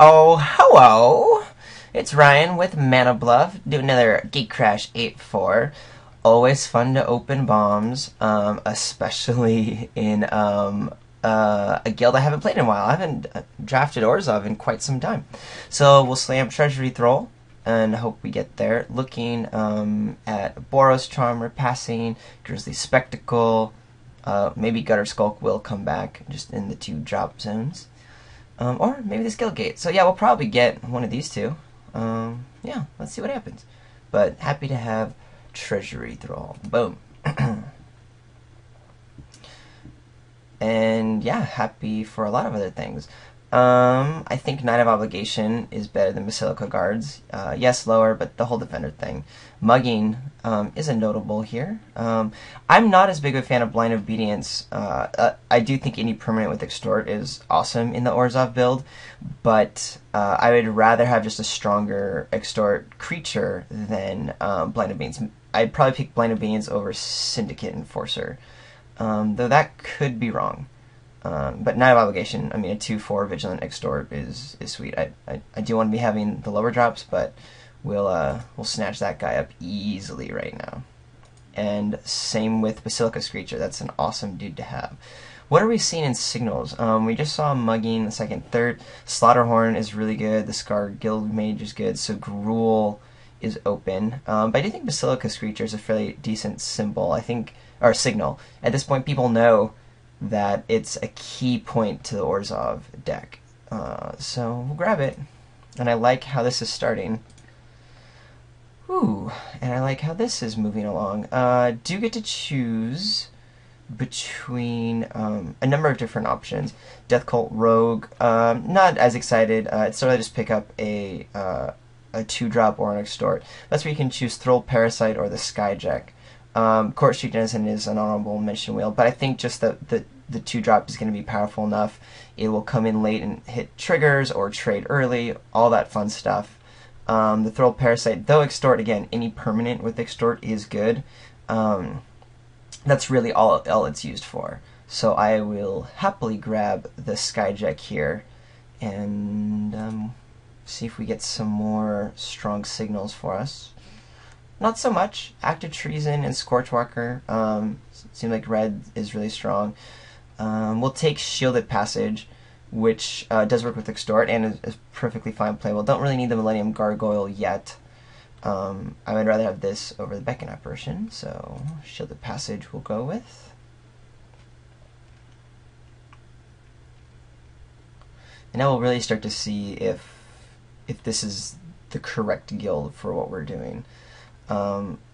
Oh, hello! It's Ryan with Mana Bluff, doing another Gate Crash 8-4. Always fun to open bombs, especially in a guild I haven't played in a while. I haven't drafted Orzhov in quite some time. So we'll slam Treasury Thrall and hope we get there. Looking at Boros Charmer passing, Grizzly Spectacle, maybe Gutter Skulk will come back just in the 2 drop zones. Or maybe the skill gate. So yeah, we'll probably get one of these 2. Yeah, let's see what happens. But happy to have Treasury Thrall. Boom. And yeah, happy for a lot of other things. I think Knight of Obligation is better than Basilica Guards. Yes, lower, but the whole defender thing. Mugging is a notable here. I'm not as big of a fan of Blind Obedience. I do think any permanent with Extort is awesome in the Orzhov build, but I would rather have just a stronger Extort creature than Blind Obedience. I'd probably pick Blind Obedience over Syndicate Enforcer, though that could be wrong. But Knight of Obligation, I mean, a 2/4 Vigilant Extort is sweet. I do want to be having the lower drops, but we'll snatch that guy up easily right now. And same with Basilica Screecher. That's an awesome dude to have. What are we seeing in signals? We just saw Mugging, the 2nd, 3rd. Slaughterhorn is really good. The Scar Guild Mage is good. So Gruul is open. But I do think Basilica Screecher is a fairly decent symbol. I think, or signal. At this point, people know that it's a key point to the Orzhov deck. So we'll grab it. And I like how this is starting. Ooh, and I like how this is moving along. Do get to choose between a number of different options. Death Cult Rogue, not as excited. It's sort of just pick up a 2-drop or an Extort. That's where you can choose Thrall Parasite or the Skyjack. Court Street Denizen is an honorable mention wheel, but I think just the 2-drop is going to be powerful enough. It will come in late and hit triggers or trade early, all that fun stuff. The Thrall Parasite, though Extort, again, any permanent with Extort is good. That's really all it's used for. So I will happily grab the Skyjack here and see if we get some more strong signals for us. Not so much. Active Treason and Scorchwalker. Seem like red is really strong. We'll take Shielded Passage, which does work with Extort and is perfectly fine playable. Don't really need the Millennium Gargoyle yet. I would rather have this over the Beacon Apparition, so Shielded Passage we'll go with. And now we'll really start to see if this is the correct guild for what we're doing.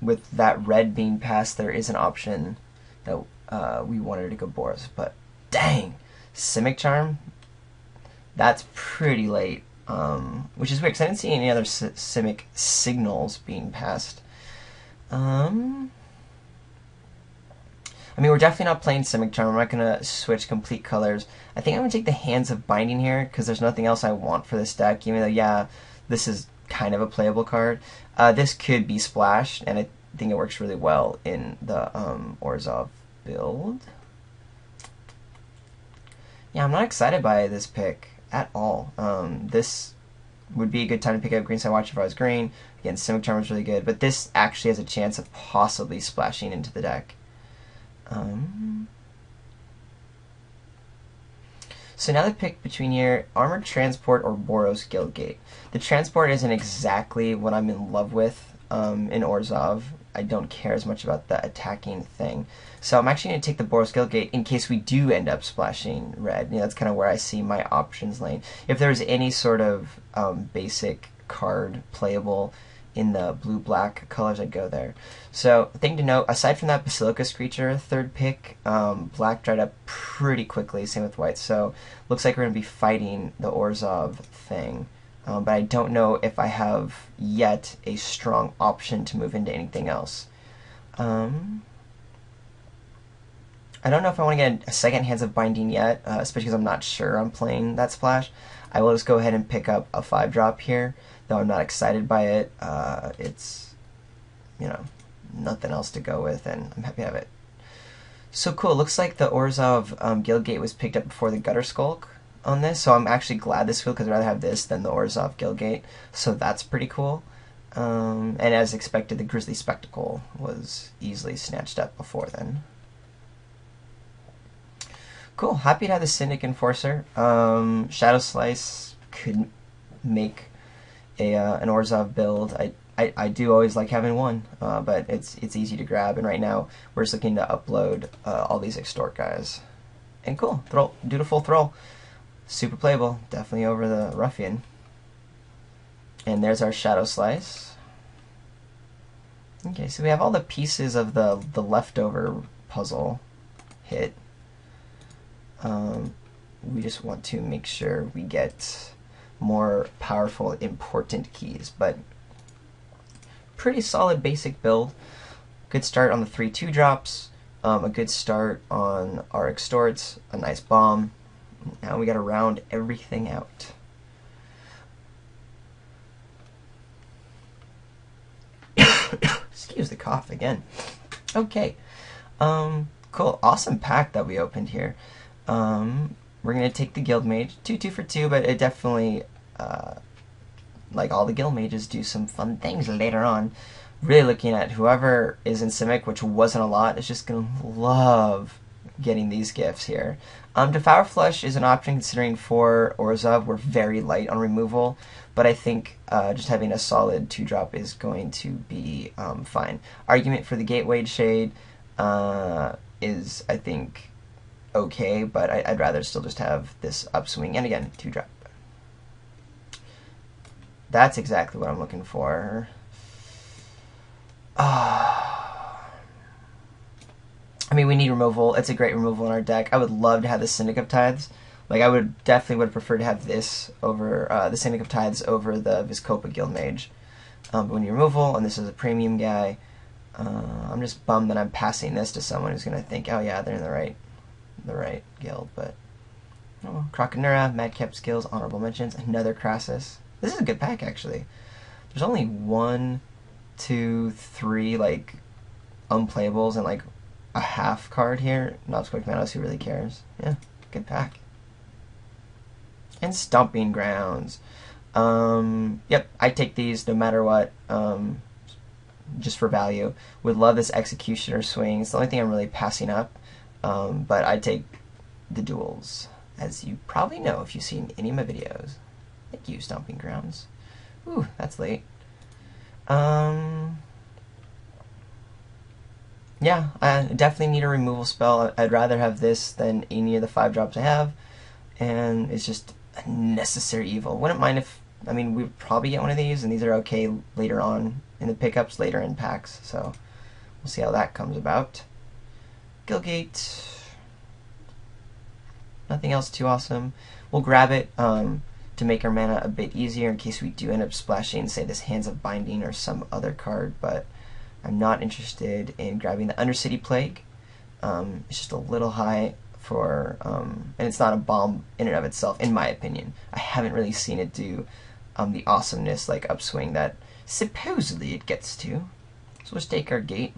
With that red being passed, there is an option that we wanted to go Boros, but dang, Simic Charm, that's pretty late, which is weird because I didn't see any other Simic signals being passed. I mean, we're definitely not playing Simic Charm. I'm not going to switch complete colors. I think I'm going to take the Hands of Binding here because there's nothing else I want for this deck, even though, yeah, this is kind of a playable card. This could be splashed, and I think it works really well in the Orzhov build. Yeah, I'm not excited by this pick at all. This would be a good time to pick up Greenside Watch if I was green. Again, Simic Charm is really good, but this actually has a chance of possibly splashing into the deck. So now the pick between here, Armored Transport or Boros Guildgate. The Transport isn't exactly what I'm in love with in Orzhov. I don't care as much about the attacking thing. So I'm actually going to take the Boros Guildgate in case we do end up splashing red. You know, that's kind of where I see my options laying. If there's any sort of basic card playable in the blue-black colors, I'd go there. So, thing to note, aside from that Basilica Screecher 3rd pick, black dried up pretty quickly, same with white, so looks like we're going to be fighting the Orzhov thing. But I don't know if I have yet a strong option to move into anything else. I don't know if I want to get a second Hands of Binding yet, especially because I'm not sure I'm playing that splash. I will just go ahead and pick up a 5-drop here, though I'm not excited by it. It's, you know, nothing else to go with, and I'm happy to have it. So cool, looks like the Orzhov Guildgate was picked up before the Gutter Skulk. on this, so I'm actually glad this field because I'd rather have this than the Orzhov Guildgate, so that's pretty cool. And as expected, the Grizzly Spectacle was easily snatched up before then. Cool, happy to have the Syndic Enforcer. Shadow Slice could make an Orzhov build. I do always like having one, but it's easy to grab, and right now we're just looking to upload all these Extort guys. And cool, Thrall, dutiful Thrall. Super playable, definitely over the Ruffian. And there's our Shadow Slice. Okay, so we have all the pieces of the leftover puzzle hit. We just want to make sure we get more powerful, important keys, but pretty solid basic build. Good start on the 3/2 drops, a good start on our extorts, a nice bomb. Now we gotta round everything out. Excuse the cough again. Okay, cool, awesome pack that we opened here. We're gonna take the Guild Mage, 2 for 2, but it definitely, like all the Guild Mages, do some fun things later on. Really looking at whoever is in Simic, which wasn't a lot, is just gonna love getting these gifts here. Devour Flush is an option considering for Orzhov we're very light on removal, but I think just having a solid 2-drop is going to be fine. Argument for the Gateway Shade is, I think, okay, but I'd rather still just have this upswing, and again, 2-drop. That's exactly what I'm looking for. I mean, we need removal. It's a great removal in our deck. I would love to have the Syndic of Tithes. Like, I would definitely prefer to have this over the Syndic of Tithes over the Vizkopa Guild Mage. But when you removal, and this is a premium guy, I'm just bummed that I'm passing this to someone who's gonna think, oh yeah, they're in the right guild. But oh, Croconura, Madcap Skills, honorable mentions, another Crassus. This is a good pack actually. There's only 1, 2, 3 like unplayables and like a half card here. Not Quick Manos, who really cares? Yeah, good pack. And Stomping Grounds. Yep, I take these no matter what, just for value. Would love this Executioner swing. It's the only thing I'm really passing up, but I take the duels, as you probably know if you've seen any of my videos. Thank you, Stomping Grounds. Ooh, that's late. Yeah, I definitely need a removal spell. I'd rather have this than any of the 5 drops I have, and it's just a necessary evil. Wouldn't mind if, I mean, we'd probably get one of these, and these are okay later on in the pickups, later in packs, so we'll see how that comes about. Guildgate. Nothing else too awesome. We'll grab it to make our mana a bit easier in case we do end up splashing, say, this Hands of Binding or some other card, but I'm not interested in grabbing the Undercity Plague. It's just a little high for, and it's not a bomb in and of itself, in my opinion. I haven't really seen it do the awesomeness, like, upswing that supposedly it gets to. So let's take our gate.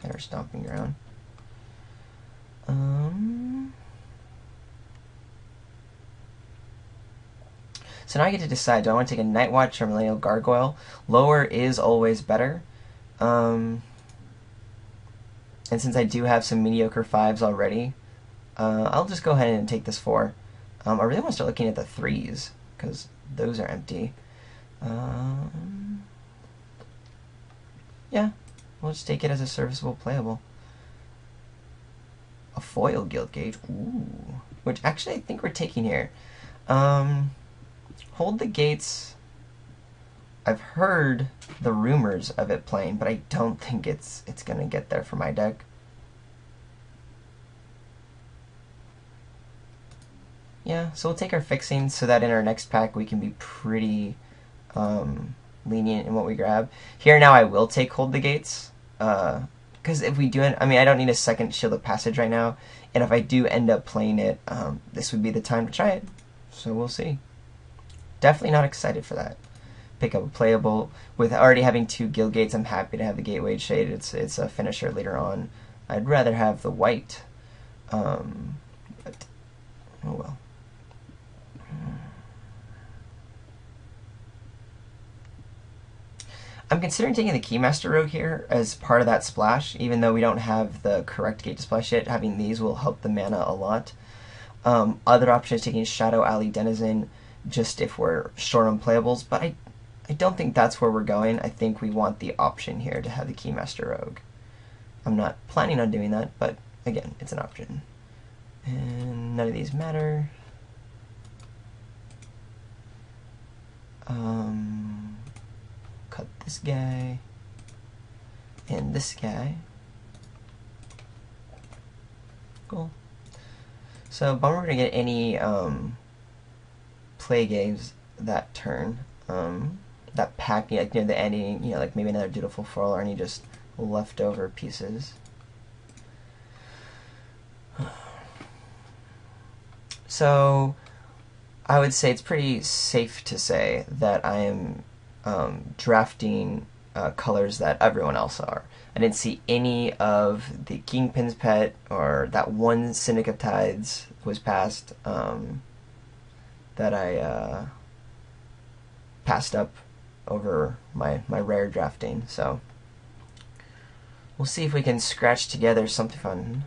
And our Stomping Ground. So now I get to decide, do I want to take a Night Watch or Millennial Gargoyle? Lower is always better. And since I do have some mediocre 5s already, I'll just go ahead and take this 4. I really want to start looking at the 3s, because those are empty. Yeah, we'll just take it as a serviceable playable. A foil Guildgate, ooh, which actually I think we're taking here. Hold the Gates. I've heard the rumors of it playing, but I don't think it's gonna get there for my deck. Yeah, so we'll take our fixing so that in our next pack we can be pretty lenient in what we grab. Here now I will take Hold the Gates, because if we do it, I mean, I don't need a second Shield of Passage right now, and if I do end up playing it, this would be the time to try it. So we'll see. Definitely not excited for that. Pick up a playable. With already having 2 Guildgates, I'm happy to have the Gateway Shade. It's a finisher later on. I'd rather have the white, but oh well. I'm considering taking the Keymaster Rogue here as part of that splash, even though we don't have the correct gate to splash yet. Having these will help the mana a lot. Other option is taking Shadow Alley Denizen, just if we're short on playables, but I don't think that's where we're going. I think we want the option here to have the Keymaster Rogue. I'm not planning on doing that, but again, it's an option. And none of these matter. Cut this guy and this guy. Cool. So bummer we're gonna get any play games that turn. That pack, like near the ending, you know, like maybe another Dutiful Foil or any just leftover pieces. So I would say it's pretty safe to say that I am drafting colors that everyone else are. I didn't see any of the Kingpin's Pet or that one Syndic of Tides was passed that I passed up over my rare drafting. So we'll see if we can scratch together something fun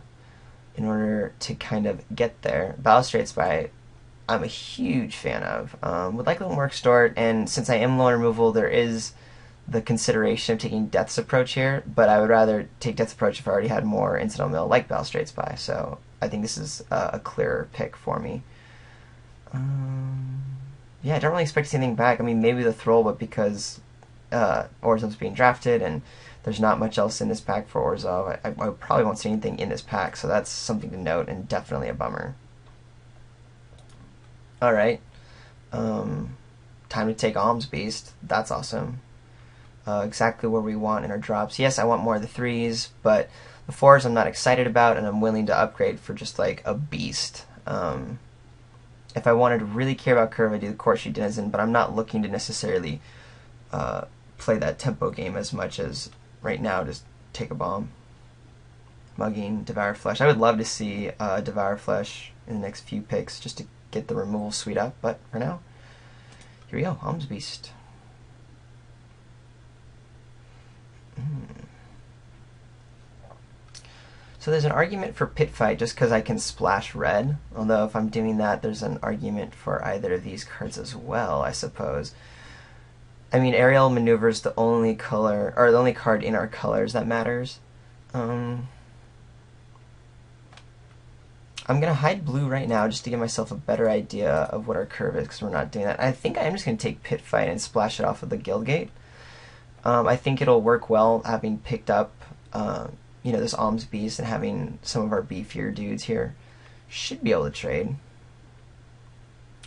in order to kind of get there. Balustrade Spy, I'm a huge fan of. Would like a little more extort, and since I am low on removal, there is the consideration of taking Death's Approach here, but I would rather take Death's Approach if I already had more Incidental Mill like Balustrade Spy, so I think this is a clearer pick for me. Yeah, I don't really expect to see anything back. I mean, maybe the Thrall, but because Orzhov's being drafted and there's not much else in this pack for Orzhov, I probably won't see anything in this pack, so that's something to note and definitely a bummer. Alright. Time to take Alms Beast. That's awesome. Exactly where we want in our drops. Yes, I want more of the 3s, but the 4s I'm not excited about, and I'm willing to upgrade for just like a beast. If I wanted to really care about curve, I'd do the Court Street Denizen, but I'm not looking to necessarily play that tempo game as much as right now, just take a bomb. Mugging, Devour Flesh. I would love to see Devour Flesh in the next few picks just to get the removal suite up, but for now, here we go, Alms Beast. So there's an argument for Pit Fight just because I can splash red, although if I'm doing that, there's an argument for either of these cards as well, I suppose. I mean, Aerial Maneuver is the only color, or the only card in our colors that matters. I'm gonna hide blue right now just to give myself a better idea of what our curve is, because we're not doing that. I think I'm just gonna take Pit Fight and splash it off of the Guildgate. I think it'll work well having picked up you know, this Alms Beast and having some of our beefier dudes here. Should be able to trade.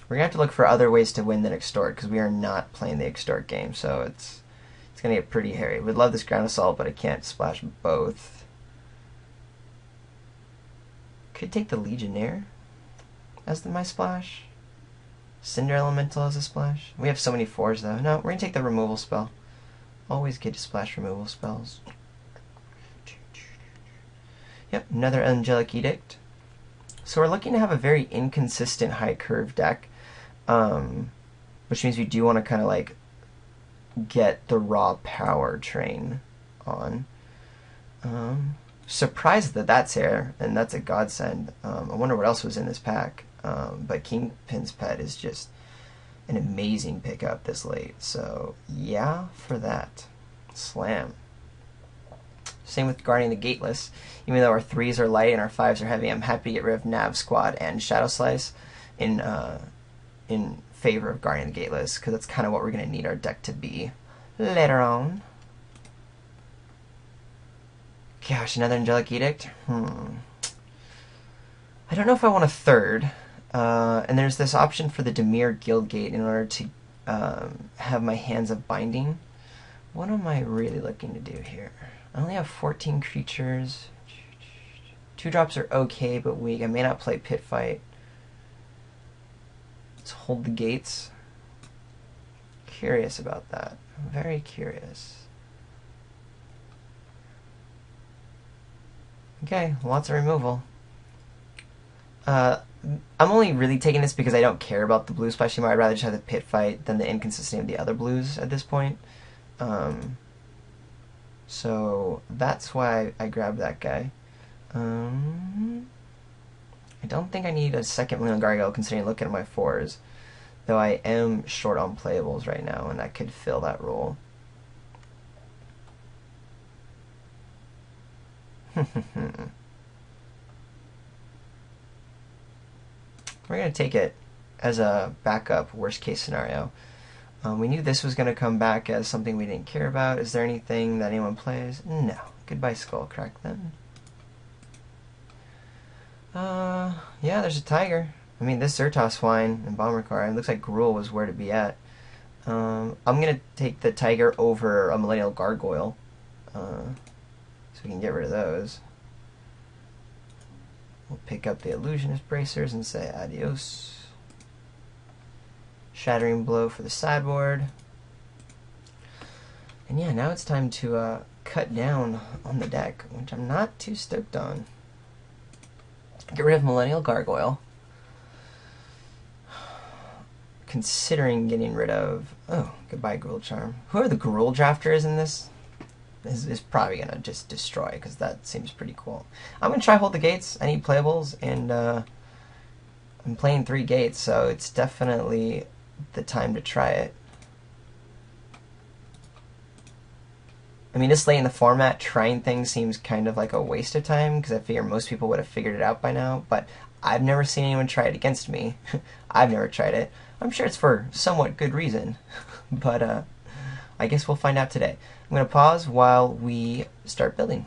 We're gonna have to look for other ways to win than Extort, because we are not playing the Extort game, so it's gonna get pretty hairy. We'd love this Ground Assault, but I can't splash both. Could take the Legionnaire as my splash. Cinder Elemental as a splash. We have so many 4s though. No, we're gonna take the removal spell. Always good to splash removal spells. Yep, another Angelic Edict. So we're looking to have a very inconsistent high curve deck, which means we do want to kind of like get the raw power train on. Surprised that that's here, and that's a godsend. I wonder what else was in this pack. But Kingpin's Pet is just an amazing pickup this late. So yeah, for that. Slam. Same with Guardian the Gateless. Even though our 3s are light and our 5s are heavy, I'm happy to get rid of Nav Squad and Shadow Slice in favor of Guardian the Gateless, because that's kind of what we're going to need our deck to be later on. Gosh, another Angelic Edict? I don't know if I want a 3rd. And there's this option for the Dimir Guildgate in order to have my Hands of Binding. What am I really looking to do here? I only have 14 creatures. 2 drops are okay, but weak. I may not play Pit Fight. Let's hold the gates. Curious about that. Very curious. Okay, lots of removal. I'm only really taking this because I don't care about the blue splash anymore. I'd rather just have the Pit Fight than the inconsistency of the other blues at this point. So that's why I grabbed that guy. I don't think I need a second Millennial Gargoyle considering looking at my 4s. Though I am short on playables right now, and that could fill that role. We're going to take it as a backup, worst case scenario. We knew this was going to come back as something we didn't care about. Is there anything that anyone plays? No. Goodbye Skullcrack then. Yeah, there's a tiger. I mean, this Zertos Swine and Bomber Car, it looks like Gruul was where to be at. I'm going to take the tiger over a Millennial Gargoyle, so we can get rid of those. We'll pick up the Illusionist Bracers and say adios. Shattering Blow for the sideboard. And yeah, now it's time to cut down on the deck, which I'm not too stoked on. Get rid of Millennial Gargoyle. Considering getting rid of... Oh, goodbye Gruul Charm. Whoever the Gruul drafter is in this is probably going to just destroy, because that seems pretty cool. I'm going to try Hold the Gates. I need playables, and I'm playing 3 gates, so it's definitely the time to try it. I mean, this late in the format, trying things seems kind of like a waste of time, because I figure most people would have figured it out by now, but I've never seen anyone try it against me. I've never tried it. I'm sure it's for somewhat good reason, but I guess we'll find out today. I'm going to pause while we start building.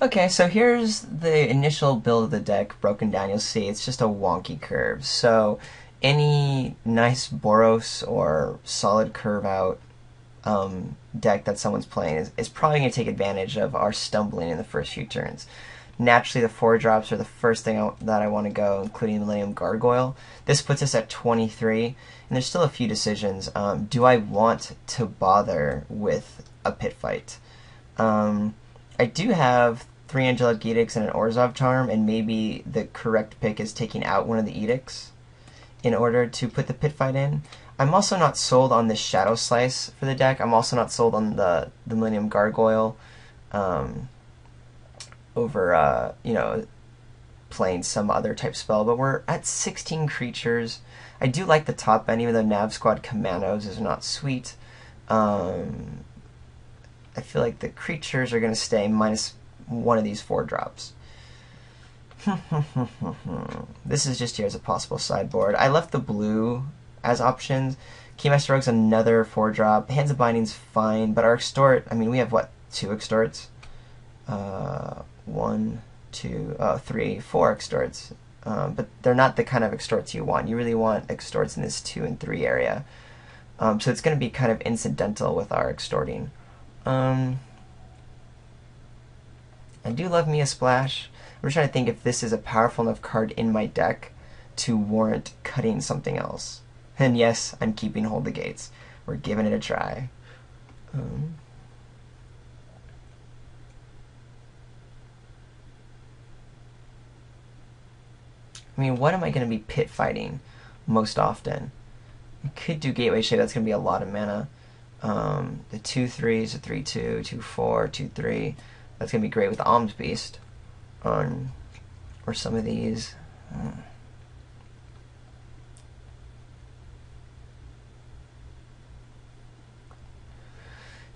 Okay, so here's the initial build of the deck broken down. You'll see it's just a wonky curve. So any nice Boros or solid curve out deck that someone's playing is probably going to take advantage of our stumbling in the first few turns. Naturally, the 4-drops are the first thing that I want to go, including Millennium Gargoyle. This puts us at 23, and there's still a few decisions. Do I want to bother with a pit fight? I do have 3 Angelic Edicts and an Orzhov Charm, and maybe the correct pick is taking out one of the Edicts in order to put the pit fight in. I'm also not sold on this Shadow Slice for the deck. I'm also not sold on the Millennium Gargoyle over, you know, playing some other type spell. But we're at 16 creatures. I do like the top end, even though Nav Squad Commandos is not sweet. I feel like the creatures are going to stay minus one of these 4-drops. This is just here as a possible sideboard. I left the blue as options. Keymaster Rogue's another 4-drop. Hands of Binding's fine, but our extort, I mean, we have, what, 2 extorts? 1, 2, 3, 4 extorts. But they're not the kind of extorts you want. You really want extorts in this 2 and 3 area. So it's going to be kind of incidental with our extorting. I do love me a Splash. I'm just trying to think if this is a powerful enough card in my deck to warrant cutting something else. And yes, I'm keeping Hold the Gates. We're giving it a try. I mean, what am I going to be pit fighting most often? I could do Gateway Shade. That's going to be a lot of mana. The 2/3 is a 3/2, 2/4, 2/3. That's going to be great with the Alms Beast. Or some of these.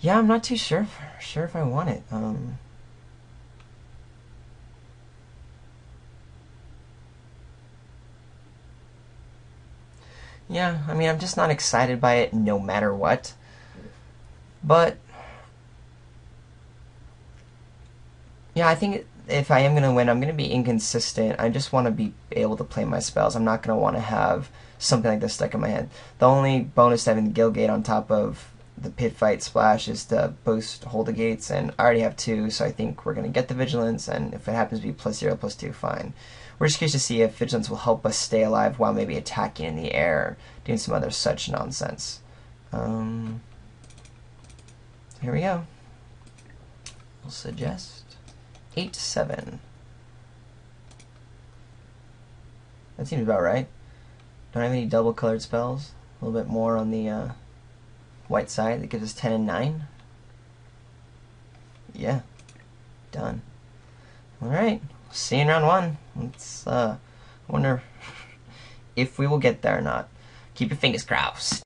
Yeah, I'm not too sure if I want it. Yeah, I mean, I'm just not excited by it no matter what. But yeah, I think if I am going to win, I'm going to be inconsistent. I just want to be able to play my spells. I'm not going to want to have something like this stuck in my head. The only bonus to having the Guildgate on top of the Pit Fight Splash is to boost Hold the Gates, and I already have 2, so I think we're going to get the Vigilance, and if it happens to be +0, +2, fine. We're just curious to see if Vigilance will help us stay alive while maybe attacking in the air, doing some other such nonsense. Here we go. We'll suggest 8/7. That seems about right. Don't have any double colored spells. A little bit more on the white side. That gives us 10 and 9. yeah, done. Alright, see you in round 1. Let's, wonder if we will get there or not. Keep your fingers crossed.